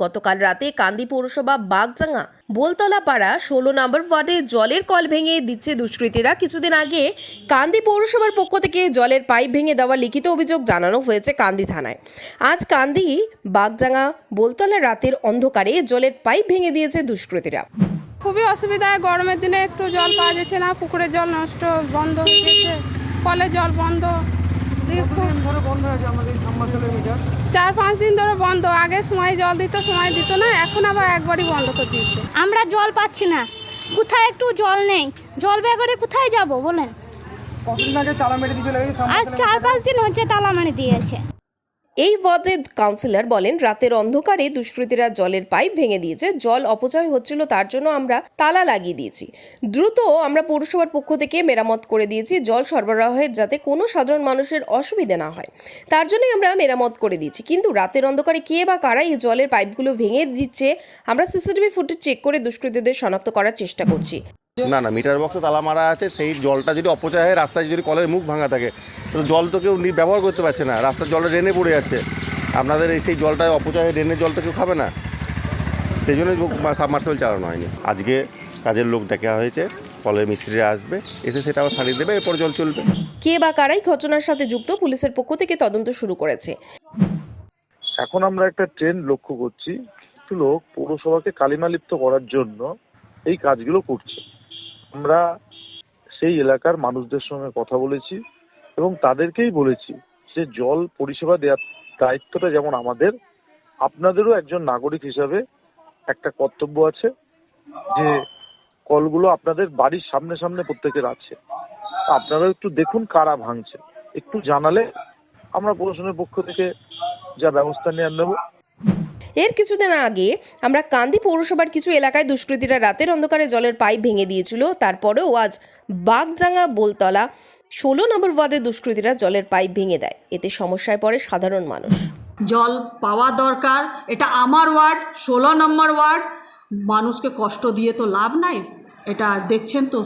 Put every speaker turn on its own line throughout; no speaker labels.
গতকাল রাতে কান্দি পৌরসভা বাগজাঙ্গা বোলতলা পাড়া 16 নম্বর ওয়ার্ডে জলের কল ভেঙে দিচ্ছে দুষ্কৃতীরা। কিছুদিন আগে কান্দি পৌরসভার পক্ষ থেকে জলের পাইপ ভেঙে দেওয়ার লিখিত অভিযোগ জানানো হয়েছে কান্দি থানায়। আজ কান্দি বাগজাঙ্গা বোলতলা রাতের অন্ধকারে জলের পাইপ ভেঙে দিয়েছে দুষ্কৃতীরা।
খুবই অসুবিধায়, গরমের দিনে একটু জল পাওয়া যাচ্ছে না, পুকুরের জল নষ্ট, বন্ধ হয়ে গেছে, কলের জল বন্ধ। 4-5 দিন ধরে বন্ধ। আগে সময় জল দিত, সময় দিত না, এখন আবার একবারই বন্ধ করে দিয়েছে।
আমরা জল পাচ্ছি না, কোথায় একটু জল নেই, জল ব্যাপারে কোথায় যাব বলেন? আজ 4-5 দিন হচ্ছে তালা মেরে দিয়েছে।
এই ওয়ার্ডের কাউন্সিলর বলেন, রাতের অন্ধকারে দুষ্কৃতীরা জলের পাইপ ভেঙে দিয়েছে, জল অপচয় হচ্ছিল, তার জন্য আমরা তালা লাগিয়ে দিয়েছি। দ্রুত আমরা পৌরসভার পক্ষ থেকে মেরামত করে দিয়েছি, জল সরবরাহের যাতে কোনো সাধারণ মানুষের অসুবিধা না হয়, তার জন্যই আমরা মেরামত করে দিয়েছি। কিন্তু রাতের অন্ধকারে কে বা কারা এই জলের পাইপগুলো ভেঙে দিচ্ছে, আমরা সিসিটিভি ফুটেজ চেক করে দুষ্কৃতীদের শনাক্ত করার চেষ্টা করছি।
না, মিটার বক্সে তালা মারা আছে, সেই জলটা যদি অপচয় হয়, রাস্তায় যদি কলের মুখ ভাঙা থাকে, তো জল তো কেউ ব্যবহার করতে পারছে না, রাস্তার জলটা ড্রেনে পড়ে যাচ্ছে। আপনাদের সেই জলটা অপচয় হয়ে ড্রেনের জলটা কেউ খাবে না, সেই জন্য সাবমার্সিবল চালানো হয়নি। আজকে কাজের লোক দেখা হয়েছে, কলের মিস্ত্রিরা আসবে, এসে সেটা আবার সারিয়ে দেবে, এরপর জল চলবে।
কে বা কারাই ঘটনার সাথে যুক্ত, পুলিশের পক্ষ থেকে তদন্ত শুরু করেছে।
এখন আমরা একটা ট্রেন্ড লক্ষ্য করছি, কিছু লোক পৌরসভাকে কালিমালিপ্ত করার জন্য এই কাজগুলো করছে। আমরা সেই এলাকার মানুষদের সঙ্গে কথা বলেছি এবং তাদেরকেই বলেছি যে জল পরিষেবা দেওয়ার দায়িত্বটা যেমন আমাদের, আপনাদেরও একজন নাগরিক হিসাবে একটা কর্তব্য আছে যে কলগুলো আপনাদের বাড়ির সামনে সামনে প্রত্যেকের আছে, আপনারা একটু দেখুন কারা ভাঙছে, একটু জানালে আমরা প্রশাসনের পক্ষ থেকে যা ব্যবস্থা নেওয়ার নেব।
এর কিছুদিন আগে আমরা কান্দি পৌরসভার কিছু এলাকায় দুষ্কৃতীরা রাতের অন্ধকারে জলের পাইপ ভেঙে দিয়েছিল, তারপরেও আজ বাগজাঙ্গা বোলতলা 16 নম্বর ওয়ার্ডে দুষ্কৃতীরা জলের পাইপ ভেঙে দেয়। এতে সমস্যায় পড়ে সাধারণ মানুষ।
জল পাওয়া দরকার, এটা আমার ওয়ার্ড, 16 নম্বর ওয়ার্ড। মানুষকে কষ্ট দিয়ে তো লাভ নাই। এটা দেখছেন তো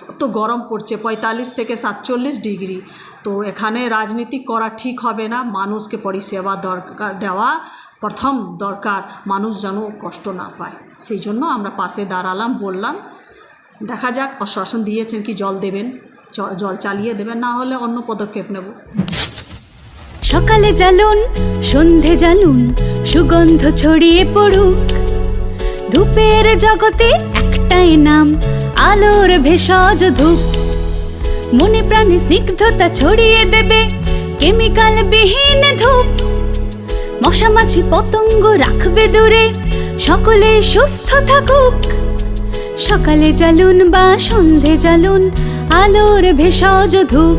কত গরম পড়ছে, 45 থেকে 47 ডিগ্রি। তো এখানে রাজনীতি করা ঠিক হবে না। মানুষকে পরিষেবা দরকার দেওয়া প্রথম দরকার, মানুষ যেন কষ্ট না পায়, সেই জন্য আমরা পাশে দাঁড়ালাম, বললাম দেখা যাক, আশ্বাসন দিয়েছেন কি জল দেবেন, জল চালিয়ে দেবেন, না হলে অন্য পদক্ষেপ নেব।
সকালে জ্বালুন, সন্ধে জ্বালুন, সুগন্ধ ছড়িয়ে পড়ুক, ধূপের জগতে একটাই নাম, আলোর ভেষজ ধূপ। মনে প্রাণে স্নিগ্ধতা ছড়িয়ে দেবে কেমিক্যাল বিহীন ধূপ। মশা মাছি পতঙ্গ রাখবে দূরে, সকলে সুস্থ থাকুক। সকালে জ্বালুন বা সন্ধে জ্বালুন, আলোর ভেষজ ধূপ।